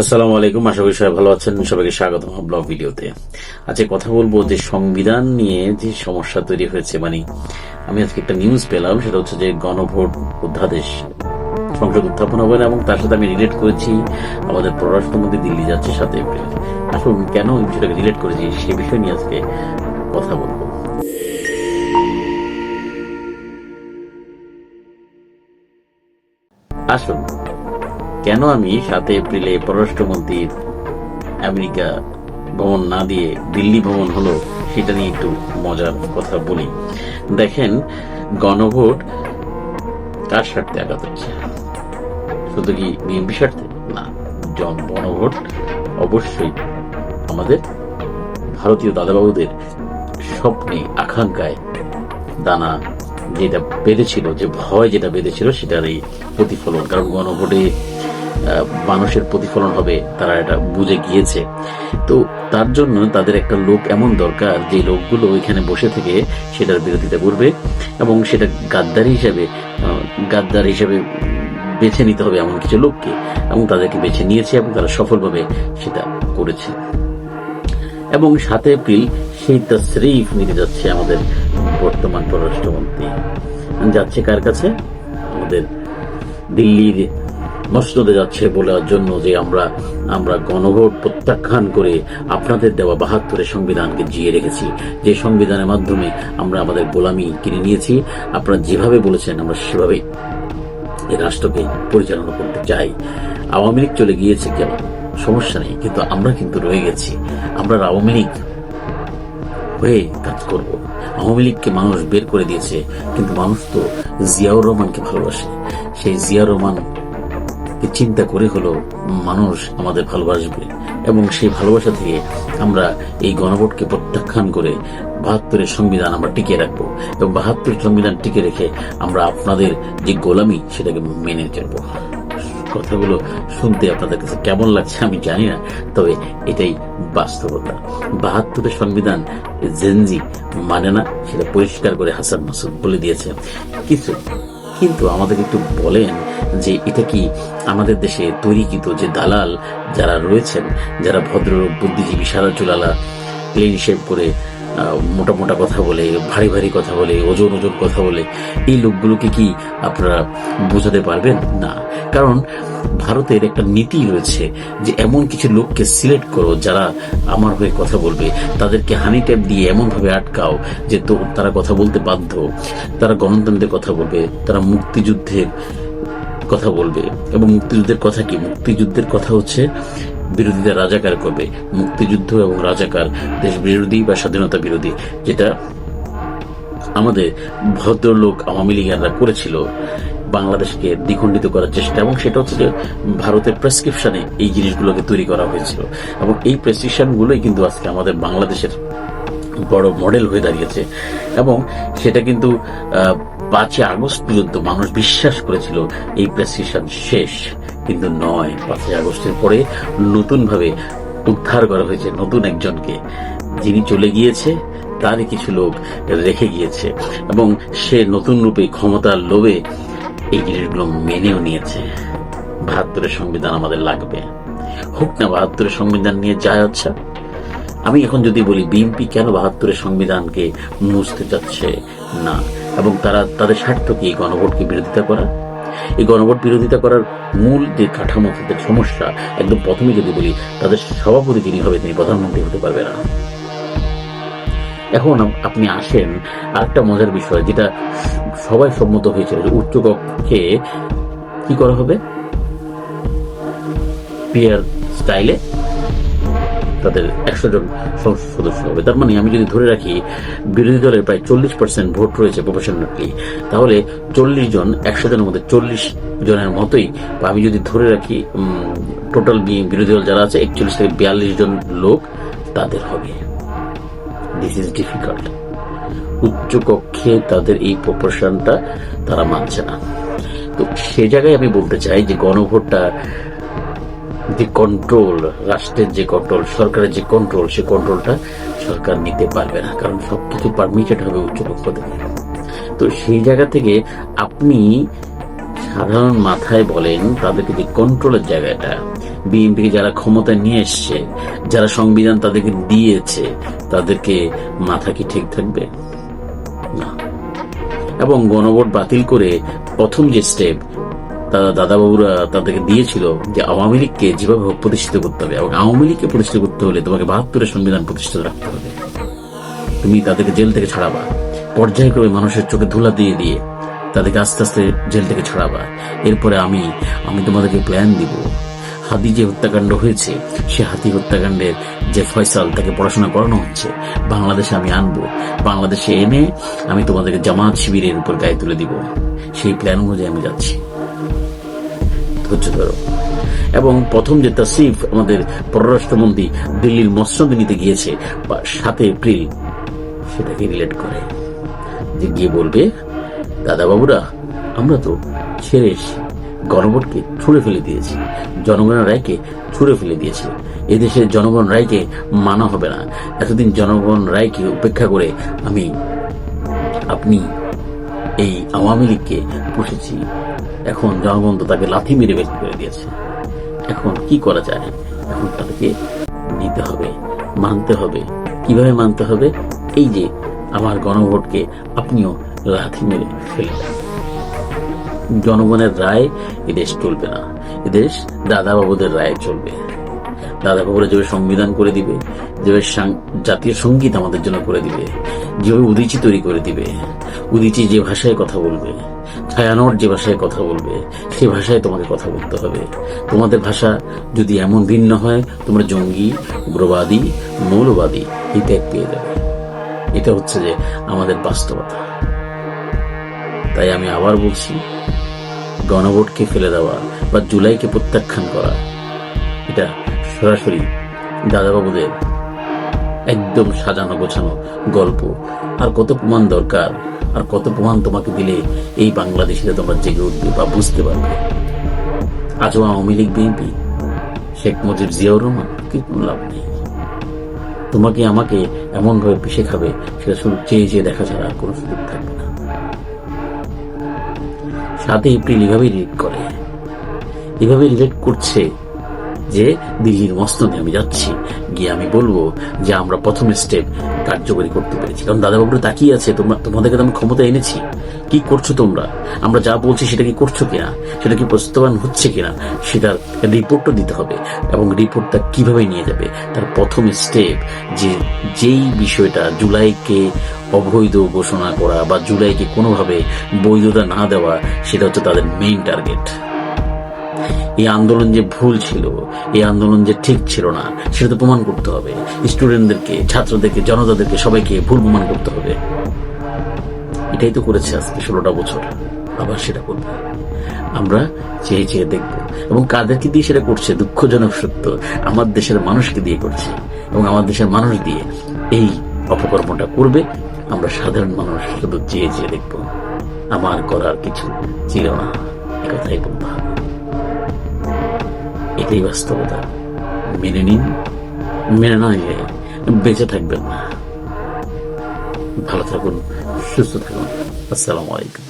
আসসালামু আলাইকুম, আশা করি সবাই ভালো আছেন। সবাইকে স্বাগত ব্লগ ভিডিওতে। আজকে কথা বলবো যে সংবিধান নিয়ে যে সমস্যা তৈরি হয়েছে। আমি আজকে একটা নিউজ পেলাম, সেটা হচ্ছে যে গণভোট অধ্যাদেশ সংসদ উত্থাপন হবে না, এবং তার সাথে আমি রিলেট করেছি আমাদের পররাষ্ট্রমন্ত্রী দিল্লি যাচ্ছে 7 এপ্রিল। আসুন কেন এই বিষয়টাকে রিলেট করেছি সে বিষয় নিয়ে আজকে কথা বলবো। আসুন কেন আমি 7 এপ্রিলে পররাষ্ট্রমন্ত্রীর আমেরিকা ভ্রমণ না দিয়ে দিল্লি ভ্রমণ হলো সেটা নিয়ে একটু মজার কথা বলি। দেখেন, গণভোট কার স্বার্থে আঘাত হচ্ছে? শুধু কি বিএনপি স্বার্থে? না, গণভোট অবশ্যই আমাদের ভারতীয় দাদাবাবুদের স্বপ্নে আকাঙ্ক্ষায় দানা যেটা বেঁধেছিল, যে ভয় যেটা বেঁধেছিল সেটারই প্রতিফলন। কারণ গণভোটে মানুষের প্রতিফলন হবে, তারা এটা বুঝে গিয়েছে। তো তার জন্য তাদের একটা লোক এমন দরকার যে লোকগুলো এখানে বসে থেকে সেটার বিরোধিতা করবে, এবং সেটা গাদ্দার হিসেবে বেছে নিতে হবে এমন কিছু লোককে, এবং তাদেরকে বেছে নিয়েছে এবং তারা সফলভাবে সেটা করেছে। এবং 7 এপ্রিল সেই তাশরিফ নিতে যাচ্ছে আমাদের বর্তমান পররাষ্ট্রমন্ত্রী। যাচ্ছে কার কাছে? আমাদের দিল্লির মসনদে যাচ্ছে বলার জন্য যে আমরা গণভোট প্রত্যাখ্যান করে আপনাদের দেওয়া 72 সংবিধানকে জিয়ে রেখেছি, যে সংবিধানের মাধ্যমে আমরা আমাদের গোলামি কিনে নিয়েছি। আপনারা যেভাবে বলেছেন আমরা সেভাবে এই রাষ্ট্রকে পরিচালনা করতে চাই। আওয়ামী লীগ চলে গিয়েছে, কেন সমস্যা নেই, কিন্তু আমরা কিন্তু রয়ে গেছি। আমরা আওয়ামী লীগ হয়ে কাজ করব। আওয়ামী লীগকে মানুষ বের করে দিয়েছে, কিন্তু মানুষ তো জিয়াউর রহমানকে ভালোবাসে। সেই জিয়াউর রহমান চিন্তা করে হলো মানুষ আমাদের ভালোবাসবে, এবং সেই ভালোবাসা থেকে আমরা এই গণভোটকে প্রত্যাখ্যান করে 72 সংবিধান আমরা টিকিয়ে রাখবো, এবং 72 সংবিধান টিকে রেখে আমরা আপনাদের যে গোলামি সেটাকে মেনে চলবো। কথাগুলো শুনতে আপনাদের কাছে কেমন লাগছে আমি জানি না, তবে এটাই বাস্তবতা। 72 সংবিধান জেনজি মানে না, সেটা পরিষ্কার করে হাসান মাসুদ বলে দিয়েছে। কিন্তু আমাদের একটু বলেন যে এটা কি আমাদের দেশে তৈরিকৃত যে দালাল যারা রয়েছেন, যারা ভদ্র বুদ্ধিজীবী, সাদা চুলালা, প্লেন শেপ করে মোটা মোটা কথা বলে, ভারী ভারী কথা বলে, ওজন কথা বলে, এই লোকগুলোকে কি আপনারা বোঝাতে পারবেন? না, কারণ ভারতের একটা নীতি রয়েছে যে এমন কিছু লোককে সিলেক্ট করো যারা আমার হয়ে কথা বলবে, তাদেরকে হানি ট্যাপ দিয়ে এমন ভাবে আটকাও যে তারা কথা বলতে বাধ্য, তারা গণতন্ত্রের কথা বলবে, তারা মুক্তিযুদ্ধের কথা বলবে। এবং মুক্তিযুদ্ধের কথা কি? মুক্তিযুদ্ধের কথা হচ্ছে বিরোধিতা রাজাকার করবে। মুক্তিযুদ্ধ এবং রাজাকার দেশ বিরোধী বা স্বাধীনতা বিরোধী, যেটা আমাদের ভদ্রলোক আওয়ামী লীগেরা করেছিল, বাংলাদেশকে দ্বিখণ্ডিত করার চেষ্টা। এবং সেটা হচ্ছে যে ভারতের প্রেসক্রিপশনে এই জিনিসগুলোকে তৈরি করা হয়েছিল, এবং এই প্রেসক্রিপশন গুলোই কিন্তু আজকে আমাদের বাংলাদেশের বড় মডেল হয়ে দাঁড়িয়েছে। এবং সেটা কিন্তু 5 আগস্ট পর্যন্ত মানুষ বিশ্বাস করেছিল এই প্রেসক্রিপশন শেষ, কিন্তু নয়। 5 আগস্টের পরে নতুন ভাবে উদ্ধার করা হয়েছে নতুন একজনকে, যিনি চলে গিয়েছে তারই কিছু লোক রেখে গিয়েছে, এবং সে নতুন রূপে ক্ষমতার লোভে এই জিনিসগুলো মেনেও নিয়েছে। 72 সংবিধান আমাদের লাগবে, হোক না 72 সংবিধান নিয়ে যায়। আচ্ছা, আমি এখন যদি বলি বিএনপি কেন 72 সংবিধানকে মুছতে চাচ্ছে না, এবং তারা তাদের স্বার্থ কি গণভোটকে বিরোধিতা করা? এই গণভোট বিরোধিতা করার মূল যে কাঠামো, সমস্যা একদম প্রথমে যদি বলি, তাদের সভাপতি যিনি হবে তিনি প্রধানমন্ত্রী হতে পারবে না। এখন আপনি আসেন আরেকটা মজার বিষয়, যেটা সবাই সম্মত হয়েছিল, যে উচ্চ কক্ষে কি করা হবে? পিয়ার স্টাইলে তাদের 100 জন সংসদ সদস্য হবে। তার মানে আমি যদি ধরে রাখি বিরোধী দলের প্রায় 40% ভোট রয়েছে প্রফেশনালি, তাহলে 40 জন 100 জনের মধ্যে 40 জনের মতোই, বা আমি যদি ধরে রাখি টোটাল বিরোধী দল যারা আছে 41 থেকে 42 জন লোক তাদের হবে। This is difficult. উচ্চ কক্ষে তাদের এই প্রপোর্শনটা তারা মানছে না। তো সে জায়গায় আমি বলতে চাই যে গণভোটটা যে কন্ট্রোল, রাষ্ট্রের যে কন্ট্রোল, সরকারের যে কন্ট্রোল, সে কন্ট্রোলটা সরকার নিতে পারবে না, কারণ সবকিছু পারমিটেড হবে উচ্চ পক্ষ থেকে। তো সেই জায়গা থেকে আপনি সাধারণ মাথায় বলেন তাদেরকে যে কন্ট্রোলের জায়গাটা, বিএনপিকে যারা ক্ষমতায় নিয়ে এসছে, যারা সংবিধান তাদেরকে দিয়েছে, তাদেরকে মাথা কি ঠিক থাকবে না। এবং গণভোট বাতিল করে প্রথম যে স্টেপ দাদাবাবুরা তাদেরকে দিয়েছিল যে আওয়ামী লীগকে যেভাবে হোক প্রতিষ্ঠিত করতে হবে, এবং আওয়ামী লীগকে প্রতিষ্ঠিত করতে হলে তোমাকে 72-এর সংবিধান প্রতিষ্ঠিত রাখতে হবে। তুমি তাদেরকে জেল থেকে ছাড়াবা, পর্যায়ক্রমে মানুষের চোখে ধুলা দিয়ে দিয়ে তাদেরকে আস্তে আস্তে জেল থেকে ছাড়াবা। এরপরে আমি তোমাদেরকে প্ল্যান দিব। হাদি যে হত্যাকাণ্ড হয়েছে, সে হাতি হত্যাকাণ্ডের যে ফয়সাল, তাকে পড়াশোনা করানো হচ্ছে, বাংলাদেশে আমি আনবো। বাংলাদেশে এনে আমি তোমাদেরকে জামাত শিবিরের উপর গায়ে তুলে দিব। সেই প্ল্যান অনুযায়ী আমি যাচ্ছি, ধৈর্য ধরো। এবং প্রথম যে তাসরিফ আমাদের পররাষ্ট্রমন্ত্রী দিল্লির মসনদ নিতে গিয়েছে 7 এপ্রিল, সেটাকে রিলেট করে যে গিয়ে বলবে, দাদাবাবুরা আমরা তো ছেড়ে এসেছি, গণভোটকে ছুঁড়ে ফেলে দিয়েছি, জনগণের রায়কে ছুঁড়ে ফেলে দিয়েছি, এদেশের জনগণ রায়কে মানা হবে না। এতদিন জনগণ রায়কে উপেক্ষা করে আপনি এই আওয়ামী লীগকে পুষেছি, এখন জনগণ তো তাকে লাথি মেরে বের করে দিয়েছে। এখন কি করা যায়? এখন তাদেরকে নিতে হবে, মানতে হবে। কিভাবে মানতে হবে? এই যে আমার গণভোটকে আপনিও লাথি মেরে ফেলে দেন। জনগণের রায় এদেশ চলবে না, এদেশ দাদাবাবুদের রায় চলবে। দাদাবাবুরা যেভাবে সংবিধান করে দিবে, যেভাবে জাতীয় সঙ্গীত আমাদের জন্য করে দিবে, যেভাবে উদীচী তৈরি করে দিবে, উদীচী যে ভাষায় কথা বলবে, ছায়ানট যে ভাষায় কথা বলবে, সে ভাষায় তোমাকে কথা বলতে হবে। তোমাদের ভাষা যদি এমন ভিন্ন হয়, তোমরা জঙ্গি, উগ্রবাদী, মৌলবাদী এই ট্যাগ পেয়ে যাবে। এটা হচ্ছে যে আমাদের বাস্তবতা। তাই আমি আবার বলছি, গণভোটকে ফেলে দেওয়া বা জুলাইকে প্রত্যাখ্যান করা, এটা সরাসরি দাদাবাবুদের একদম সাজানো গোছানো গল্প। আর কত প্রমাণ দরকার, আর কত প্রমাণ তোমাকে দিলে এই বাংলাদেশে তোমরা জেগে উঠবে বা বুঝতে পারবে। আজও আওয়ামী লীগ, বিএনপি, শেখ মুজিব, জিয়াউর রহমান, কি কোনো লাভ নেই। তোমাকে আমাকে এমন ভাবে পিষে খাবে, সেটা শুধু চেয়ে চেয়ে দেখা ছাড়া আর কোনো সুযোগ থাকবে না। 7 এপ্রিল এভাবেই রিলেট করছে যে দিল্লির মসনদে আমি যাচ্ছি, গিয়ে আমি বলবো যে আমরা প্রথম স্টেপ কার্যকরী করতে পেরেছি। কারণ দাদাবাবুরা তাকিয়ে আছে, তোমাদেরকে তো আমি ক্ষমতা এনেছি, কি করছো তোমরা, আমরা যা বলছি সেটা কি করছো কিনা, সেটা কি বাস্তবায়ন হচ্ছে কিনা, সেটার রিপোর্টও দিতে হবে। এবং রিপোর্টটা কিভাবে নিয়ে যাবে, তার প্রথম স্টেপ যেই বিষয়টা জুলাইকে অবৈধ ঘোষণা করা বা জুলাইকে কোনোভাবে বৈধতা না দেওয়া, সেটা হচ্ছে তাদের মেইন টার্গেট। এই আন্দোলন যে ভুল ছিল, এই আন্দোলন যে ঠিক ছিল না, সেটা তো প্রমাণ করতে হবে। স্টুডেন্টদেরকে, ছাত্রদেরকে, জনতাদেরকে, সবাইকে ভুল প্রমাণ করতে হবে। এটাই তো করেছে আজকে 16টা বছর, আবার সেটা করবে। আমরা চেয়ে চেয়ে দেখব। এবং কাদেরকে দিয়ে সেটা করছে? দুঃখজনক সত্য, আমার দেশের মানুষকে দিয়ে করছে। এবং আমার দেশের মানুষ দিয়ে এই অপকর্মটা করবে। আমরা সাধারণ মানুষ শুধু চেয়ে চেয়ে দেখব। আমার করার কিছু ছিল না, একথাই বলতে হবে। এটাই বাস্তবতা। মেনে নিন, মেনে না নিলে বেঁচে থাকবেন না। ভালো থাকুন, সুস্থ থাকুন। আসসালামু আলাইকুম।